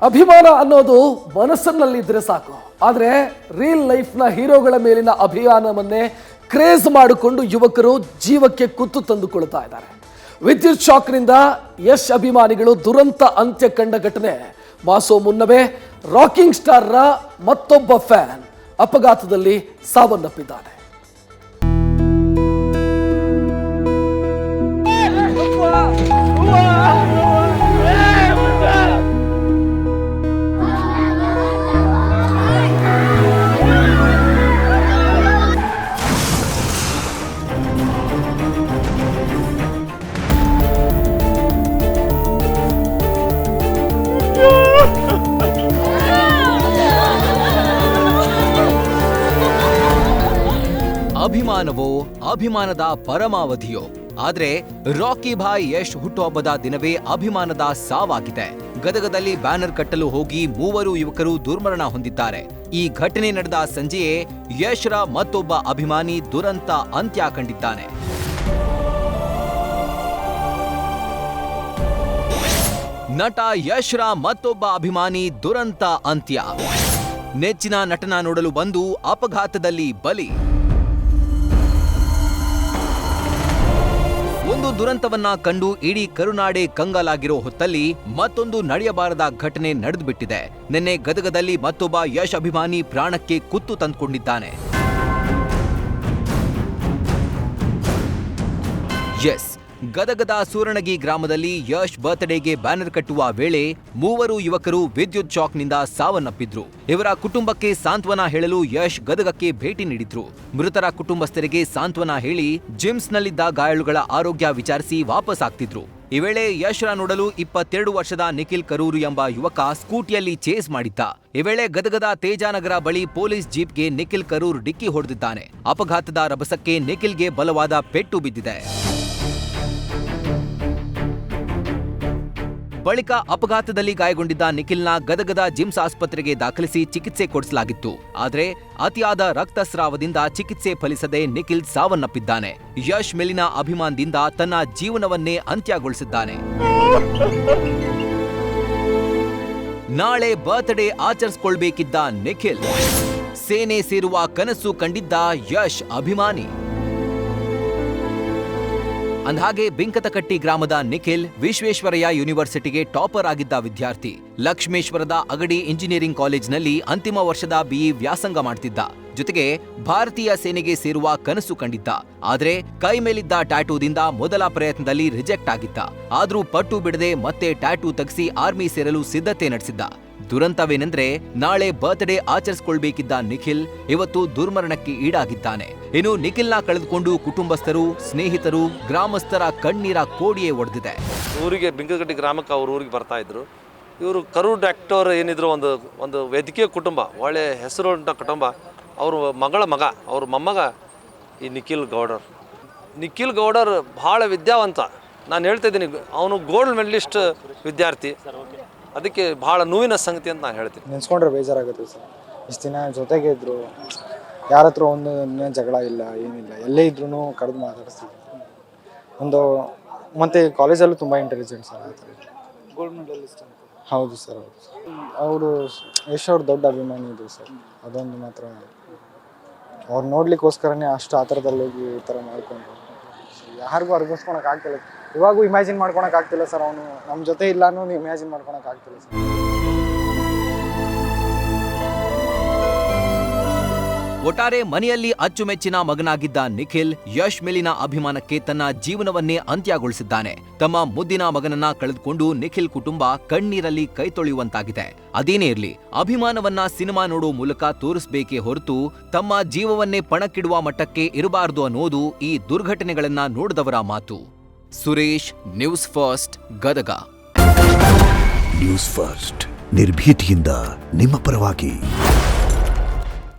ಅಭಿಮಾನ ಅನ್ನೋದು ಮನಸ್ಸಿನಲ್ಲಿದ್ರೆ ಸಾಕು, ಆದರೆ ರಿಯಲ್ ಲೈಫ್ನ ಹೀರೋಗಳ ಮೇಲಿನ ಅಭಿಮಾನವನ್ನೇ ಕ್ರೇಜ್ ಮಾಡಿಕೊಂಡು ಯುವಕರು ಜೀವಕ್ಕೆ ಕುತ್ತು ತಂದುಕೊಳ್ತಾ ಇದ್ದಾರೆ. ವಿದ್ಯುತ್ ಶಾಕ್ನಿಂದ ಯಶ್ ಅಭಿಮಾನಿಗಳು ದುರಂತ ಅಂತ್ಯ ಕಂಡ ಘಟನೆ ಮಾಸೋ ಮುನ್ನವೇ ರಾಕಿಂಗ್ ಸ್ಟಾರ್ರ ಮತ್ತೊಬ್ಬ ಫ್ಯಾನ್ ಅಪಘಾತದಲ್ಲಿ ಸಾವನ್ನಪ್ಪಿದ್ದಾನೆ. ಅಭಿಮಾನವೋ ಅಭಿಮಾನದ ಪರಮಾವಧಿಯೋ, ಆದ್ರೆ ರಾಕಿ ಭಾಯ್ ಯಶ್ ಹುಟ್ಟುಹಬ್ಬದ ದಿನವೇ ಅಭಿಮಾನದ ಸಾವಾಗಿದೆ. ಗದಗದಲ್ಲಿ ಬ್ಯಾನರ್ ಕಟ್ಟಲು ಹೋಗಿ 3 ಯುವಕರು ದುರ್ಮರಣ ಹೊಂದಿದ್ದಾರೆ. ಈ ಘಟನೆ ನಡೆದ ಸಂಜೆಯೇ ಯಶ್ರ ಮತ್ತೊಬ್ಬ ಅಭಿಮಾನಿ ದುರಂತ ಅಂತ್ಯ ಕಂಡಿದ್ದಾನೆ. ನಟ ಯಶ್ರ ಮತ್ತೊಬ್ಬ ಅಭಿಮಾನಿ ದುರಂತ ಅಂತ್ಯ. ನೆಚ್ಚಿನ ನಟನ ನೋಡಲು ಬಂದು ಅಪಘಾತದಲ್ಲಿ ಬಲಿ. ಒಂದು ದುರಂತವನ್ನ ಕಂಡು ಇಡೀ ಕರುನಾಡೆ ಕಂಗಾಲಾಗಿರೋ ಹೊತ್ತಲ್ಲಿ ಮತ್ತೊಂದು ನಡೆಯಬಾರದ ಘಟನೆ ನಡೆದುಬಿಟ್ಟಿದೆ. ನಿನ್ನೆ ಗದಗದಲ್ಲಿ ಮತ್ತೊಬ್ಬ ಯಶ್ ಅಭಿಮಾನಿ ಪ್ರಾಣಕ್ಕೆ ಕುತ್ತು ತಂದುಕೊಂಡಿದ್ದಾನೆ. ಎಸ್, ಗದಗದ ಸೂರಣಗಿ ಗ್ರಾಮದಲ್ಲಿ ಯಶ್ ಬರ್ತ್ಡೇಗೆ ಬ್ಯಾನರ್ ಕಟ್ಟುವ ವೇಳೆ 3 ಯುವಕರು ವಿದ್ಯುತ್ ಶಾಕ್ನಿಂದ ಸಾವನ್ನಪ್ಪಿದ್ರು. ಇವರ ಕುಟುಂಬಕ್ಕೆ ಸಾಂತ್ವನ ಹೇಳಲು ಯಶ್ ಗದಗಕ್ಕೆ ಭೇಟಿ ನೀಡಿದ್ರು. ಮೃತರ ಕುಟುಂಬಸ್ಥರಿಗೆ ಸಾಂತ್ವನ ಹೇಳಿ ಜಿಮ್ಸ್ನಲ್ಲಿದ್ದ ಗಾಯಾಳುಗಳ ಆರೋಗ್ಯ ವಿಚಾರಿಸಿ ವಾಪಸ್ ಆಗ್ತಿದ್ರು. ಈ ವೇಳೆ ಯಶ್ರ ನೋಡಲು 22 ವರ್ಷದ ನಿಖಿಲ್ ಕರೂರು ಎಂಬ ಯುವಕ ಸ್ಕೂಟಿಯಲ್ಲಿ ಚೇಸ್ ಮಾಡಿದ್ದ. ಈ ವೇಳೆ ಗದಗದ ತೇಜಾನಗರ ಬಳಿ ಪೊಲೀಸ್ ಜೀಪ್ಗೆ ನಿಖಿಲ್ ಕರೂರ್ ಡಿಕ್ಕಿ ಹೊಡೆದಿದ್ದಾನೆ. ಅಪಘಾತದ ರಭಸಕ್ಕೆ ನಿಖಿಲ್ಗೆ ಬಲವಾದ ಪೆಟ್ಟು ಬಿದ್ದಿದೆ. ಬಳಿಕ ಅಪಘಾತದಲ್ಲಿ ಗಾಯಗೊಂಡಿದ್ದ ನಿಖಿಲ್ನ ಗದಗದ ಜಿಮ್ಸ್ ಆಸ್ಪತ್ರೆಗೆ ದಾಖಲಿಸಿ ಚಿಕಿತ್ಸೆ ಕೊಡಿಸಲಾಗಿತ್ತು. ಆದರೆ ಅತಿಯಾದ ರಕ್ತಸ್ರಾವದಿಂದ ಚಿಕಿತ್ಸೆ ಫಲಿಸದೆ ನಿಖಿಲ್ ಸಾವನ್ನಪ್ಪಿದ್ದಾನೆ. ಯಶ್ ಮೇಲಿನ ಅಭಿಮಾನದಿಂದ ತನ್ನ ಜೀವನವನ್ನೇ ಅಂತ್ಯಗೊಳಿಸಿದ್ದಾನೆ. ನಾಳೆ ಬರ್ತ್ಡೇ ಆಚರಿಸಿಕೊಳ್ಬೇಕಿದ್ದ ನಿಖಿಲ್, ಸೇನೆ ಸೇರುವ ಕನಸು ಕಂಡಿದ್ದ ಯಶ್ ಅಭಿಮಾನಿ. ಅಂದ್ಹಾಗೆ ಬಿಂಕತಕಟ್ಟಿ ಗ್ರಾಮದ ನಿಖಿಲ್ ವಿಶ್ವೇಶ್ವರಯ್ಯ ಯೂನಿವರ್ಸಿಟಿಗೆ ಟಾಪರ್ ಆಗಿದ್ದ ವಿದ್ಯಾರ್ಥಿ. ಲಕ್ಷ್ಮೇಶ್ವರದ ಅಗಡಿ ಇಂಜಿನಿಯರಿಂಗ್ ಕಾಲೇಜಿನಲ್ಲಿ ಅಂತಿಮ ವರ್ಷದ ಬಿಇ ವ್ಯಾಸಂಗ ಮಾಡ್ತಿದ್ದ. ಜೊತೆಗೆ ಭಾರತೀಯ ಸೇನೆಗೆ ಸೇರುವ ಕನಸು ಕಂಡಿದ್ದ. ಆದ್ರೆ ಕೈ ಮೇಲಿದ್ದ ಟ್ಯಾಟೂದಿಂದ ಮೊದಲ ಪ್ರಯತ್ನದಲ್ಲಿ ರಿಜೆಕ್ಟ್ ಆಗಿದ್ದ. ಆದ್ರೂ ಪಟ್ಟು ಬಿಡದೆ ಮತ್ತೆ ಟ್ಯಾಟೂ ತೆಗೆಸಿ ಆರ್ಮಿ ಸೇರಲು ಸಿದ್ಧತೆ ನಡೆಸಿದ್ದ. ದುರಂತವೇನೆಂದ್ರೆ ನಾಳೆ ಬರ್ತ್ಡೇ ಆಚರಿಸಿಕೊಳ್ಬೇಕಿದ್ದ ನಿಖಿಲ್ ಇವತ್ತು ದುರ್ಮರಣಕ್ಕೆ ಈಡಾಗಿದ್ದಾನೆ. ಇನ್ನು ನಿಖಿಲ್ನ ಕಳೆದುಕೊಂಡು ಕುಟುಂಬಸ್ಥರು, ಸ್ನೇಹಿತರು, ಗ್ರಾಮಸ್ಥರ ಕಣ್ಣೀರ ಕೋಡಿಯೇ ಒಡೆದಿದೆ. ಊರಿಗೆ ಬಿಂಕತಕಟ್ಟಿ ಗ್ರಾಮಕ್ಕೆ ಅವ್ರ ಊರಿಗೆ ಬರ್ತಾ ಇದ್ರು. ಇವರು ಕರೂರ್ ಡಾಕ್ಟರ್ ಏನಿದ್ರು ಒಂದು ವೈದ್ಯಕೀಯ ಕುಟುಂಬ, ಒಳ್ಳೆ ಹೆಸರುಂಟ ಕುಟುಂಬ. ಅವ್ರ ಮಗ ಅವ್ರ ಮೊಮ್ಮಗ ಈ ನಿಖಿಲ್ ಗೌಡರ್ ಭಾಳ ವಿದ್ಯಾವಂತ. ನಾನು ಹೇಳ್ತಾ ಇದ್ದೀನಿ, ಅವನು ಗೋಲ್ಡ್ ಮೆಡಲಿಸ್ಟ್ ವಿದ್ಯಾರ್ಥಿ. ಅದಕ್ಕೆ ಭಾಳ ನೋವಿನ ಸಂಗತಿ ಅಂತ ನಾನು ಹೇಳ್ತೀನಿ. ನೆನ್ಸ್ಕೊಂಡ್ರೆ ಬೇಜಾರಾಗುತ್ತೆ ಸರ್. ಇಷ್ಟು ದಿನ ಜೊತೆಗೆ ಇದ್ರು, ಯಾರ ಹತ್ರ ಒಂದು ಜಗಳ ಇಲ್ಲ, ಏನಿಲ್ಲ, ಎಲ್ಲೇ ಇದ್ರೂ ಕರೆದು ಮಾತಾಡಿಸ್ತಿದ್ರು. ಮತ್ತು ಕಾಲೇಜಲ್ಲೂ ತುಂಬ ಇಂಟೆಲಿಜೆಂಟ್ ಸರ್. ಆ ಥರ ಗೋಲ್ಡ್ ಮೆಡಲಿಸ್ಟ್ ಅಂತ. ಹೌದು ಸರ್, ಹೌದು. ಅವರು ಯಶ್ ಅವ್ರ ದೊಡ್ಡ ಅಭಿಮಾನಿ ಇದ್ರು ಸರ್. ಅದೊಂದು ಮಾತ್ರ ಅವ್ರು ನೋಡ್ಲಿಕ್ಕೋಸ್ಕರನೇ ಅಷ್ಟು ಆ ಥರದಲ್ಲಿ ಹೋಗಿ ಈ ಥರ ಮಾಡ್ಕೊಂಡು ಯಾರಿಗೂ ಅರ್ಗಿಸ್ಕೊಳಕ್ಕೆ ಆಗ್ತಿಲ್ಲ. ಇವಾಗೂ ಇಮ್ಯಾಜಿನ್ ಮಾಡ್ಕೊಳಕ್ಕೆ ಆಗ್ತಿಲ್ಲ ಸರ್. ಅವನು ನಮ್ಮ ಜೊತೆ ಇಲ್ಲ ಅನ್ನೋ ಇಮ್ಯಾಜಿನ್ ಮಾಡ್ಕೊಳಕ್ಕೆ ಆಗ್ತಿಲ್ಲ ಸರ್. ಒಟ್ಟಾರೆ ಮನೆಯಲ್ಲಿ ಅಚ್ಚುಮೆಚ್ಚಿನ ಮಗನಾಗಿದ್ದ ನಿಖಿಲ್ ಯಶ್ ಮೇಲಿನ ಅಭಿಮಾನಕ್ಕೆ ತನ್ನ ಜೀವನವನ್ನೇ ಅಂತ್ಯಗೊಳಿಸಿದ್ದಾನೆ. ತಮ್ಮ ಮುದ್ದಿನ ಮಗನನ್ನ ಕಳೆದುಕೊಂಡು ನಿಖಿಲ್ ಕುಟುಂಬ ಕಣ್ಣೀರಲ್ಲಿ ಕೈ ತೊಳೆಯುವಂತಾಗಿದೆ. ಅದೇನೇ ಇರ್ಲಿ, ಅಭಿಮಾನವನ್ನ ಸಿನಿಮಾ ನೋಡೋ ಮೂಲಕ ತೋರಿಸಬೇಕೇ ಹೊರತು ತಮ್ಮ ಜೀವವನ್ನೇ ಪಣಕ್ಕಿಡುವ ಮಟ್ಟಕ್ಕೆ ಇರಬಾರದು ಅನ್ನೋದು ಈ ದುರ್ಘಟನೆಗಳನ್ನ ನೋಡಿದವರ ಮಾತು. Suresh, news first, Gadag. News first, ನಿರ್ಭೀತಿಯಿಂದ ನಿಮ್ಮ ಪರವಾಗಿ.